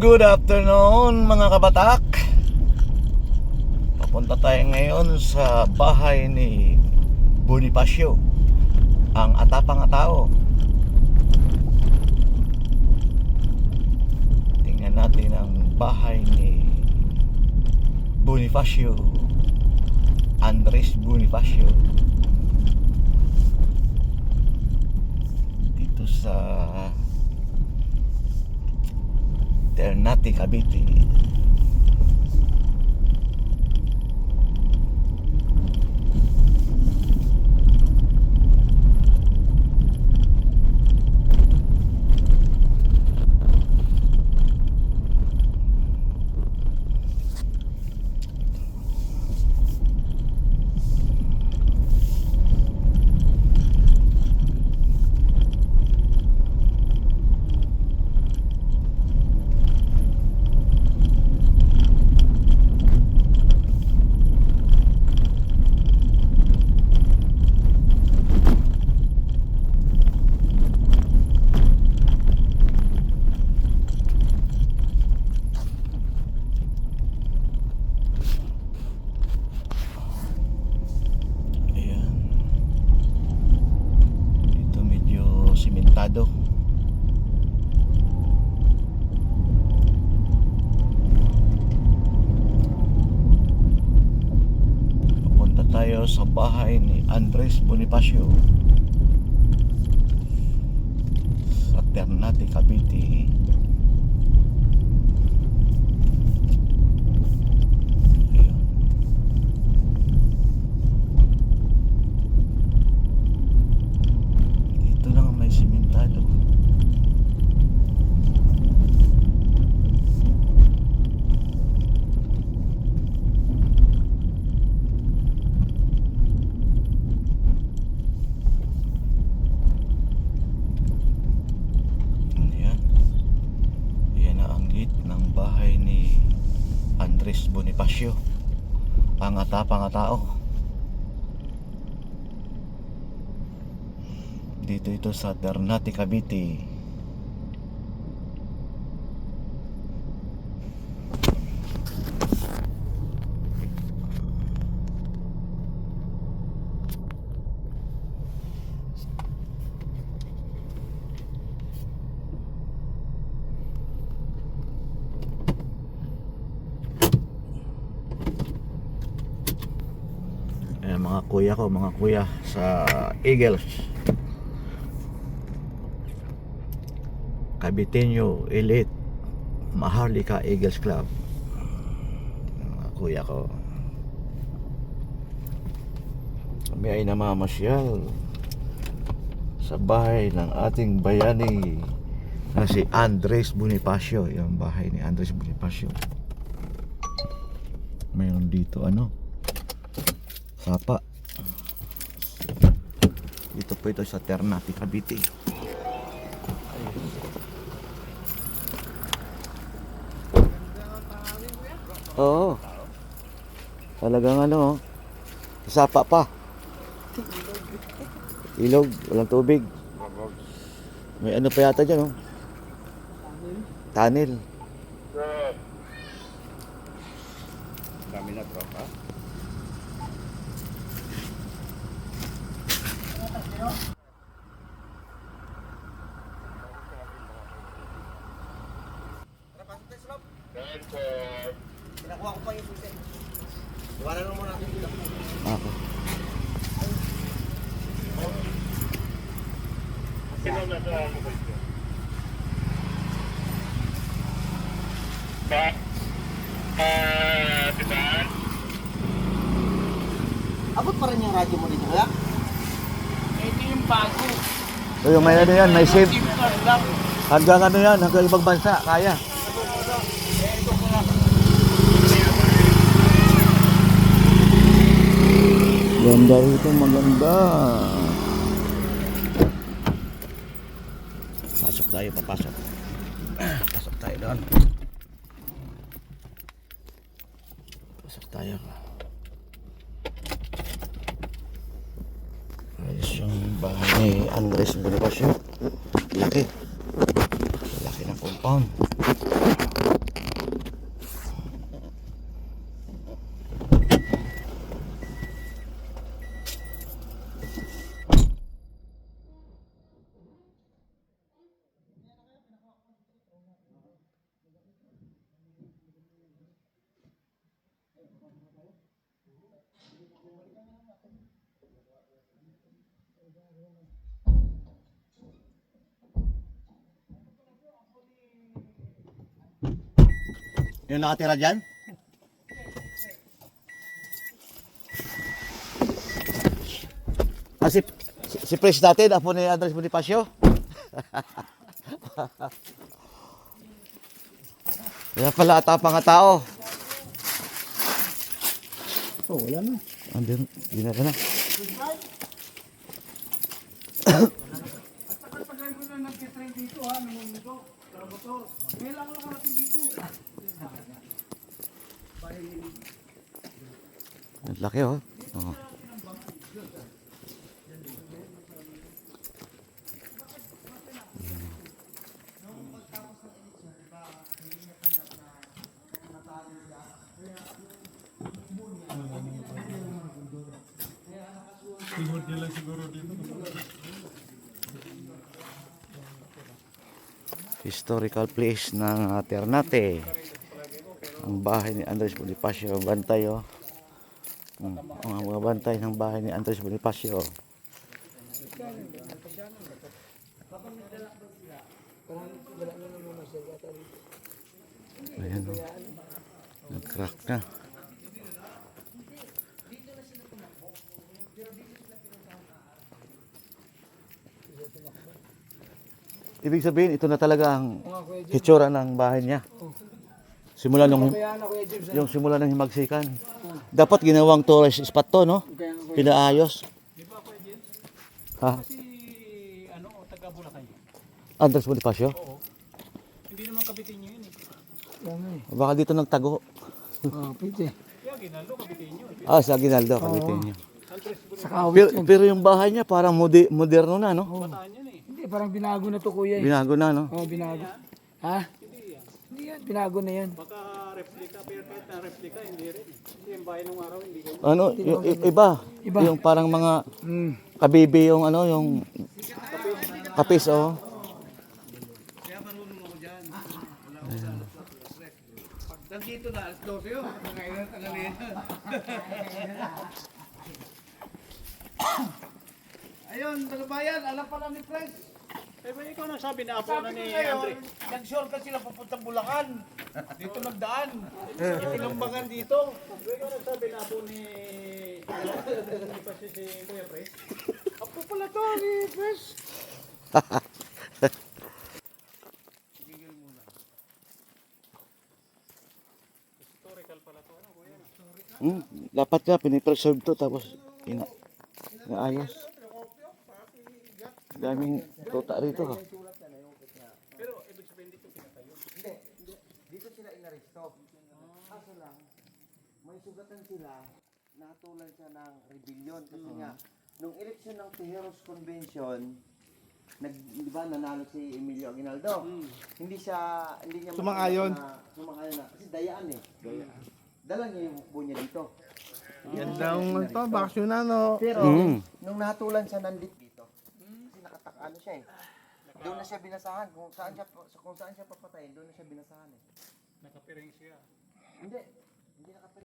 Good afternoon mga kabatak. Papunta tayo ngayon sa bahay ni Bonifacio, ang atapang-atao. Tingnan natin ang bahay ni Bonifacio, Andres Bonifacio, dito sa Ternate, Cavite. Simentado. Pupunta tayo sa bahay ni Andres Bonifacio sa Ternate, Cavite. Bahay ni Andres Bonifacio, ang atapang-atao. Dito ito sa Ternate, Cavite. Mga kuya ko, mga kuya sa Eagles, Caviteño Elite Maharlika Eagles Club. Mga kuya ko, kami ay namamasyal sa bahay ng ating bayani na si Andres Bonifacio. Yung bahay ni Andres Bonifacio. Mayroon dito sapa. Dito po ito sa Ternate, Cavite. Oo. Talagang sapa pa. Ilog, walang tubig. May pa yata dyan, tunnel. Dami na tropa. Pinakuha ko pa yung susi. Iwanan mo muna natin dito. Ako. Abot pa rin yung radyo mo dito, kaya? Ito yung bago. So yung may yan, may save. SIM card lang. Hanggang yan, hanggang ibang bansa, kaya. Ganda rito, maganda. Pasok tayo, papasok. Pasok tayo doon. Pasok tayo. Ayos yung bahay ni Andres Bonifacio. Laki. Laki ng compound. Yung nakatira dyan? Si Pres natin, apo ni Andres Bonifacio. Kaya pala ata pa nga tao. Oh, wala na. Andun, ginaka na. Tagal ko na nag-train dito ha, nangunguto. Sa motor. Ngayon lang ako nakarating dito. Ang laki oh. Oo. Historical place ng Ternate. Ang bahay ni Andres Bonifacio, bantay oh. Ang mga bantay ng bahay ni Andres Bonifacio. Ayan oh. Nag-crack na. Ibig sabihin, ito na talaga ang hitsura ng bahay niya. Simula nung yung simula ng himagsikan. Dapat ginawang tourist spot to, no? Pinaayos. Ha? Si ano, taga Bulacan. Andres Bonifacio? Oo. Hindi naman kabitin nyo yun eh. Baka dito nagtago. Pwede. Kaya Ginaldo kabitin nyo. Ah, sa Aguinaldo, kabitin niyo. Saka Pero yung bahay niya parang moderno na, no? bataan yun eh. Hindi, parang binago na to kuya eh. Binago na, no? Oo, binago. Ha? Hindi yan, binago na yan. Baka replika, pero kahit na replika, hindi rin. Hindi yung bahay nung araw, hindi ganyan. Ano, yung iba. Yung parang mga kabibi yung ano, yung kapis, oh. Nandito na, alas 12 yun. Ngayon, tangalin. Ayun, tagabayan, alam pala ni Fred. Eh, ba ikaw nang sabi na apo na ni Andre? Nag-shortcut sila papuntang Bulacan. Dito magdaan. Itilumbagan dito. Ikaw nang sabi na apo ni... Hindi pa si Kuya Pres. Apo pala to ni Pres. Historical pala to. Ano, Kuya? Dapat nga, pinipreserve to, tapos inaayos. Daming tuta rito, ha? Pero ibig sabihin dito pinatayo. Dito sila inaresto. Kaso lang, may sugatan sila, natulan siya ng rebellion. Kasi nga, nung eleksyon ng Tejeros Convention, di ba, nanalo si Emilio Aguinaldo. Hindi niya Sumang-ayon. Sumang-ayon na. Kasi dayaan eh. Dala niya yung upo niya dito. Yan daw ito, bakasyon na no. Pero, nung natulan siya nandito dito, kasi nakatakano siya eh. Doon na siya binasahan. Kung saan siya papatayin, doon na siya binasahan eh. Nakapiring siya. Hindi. Hindi nakapiring.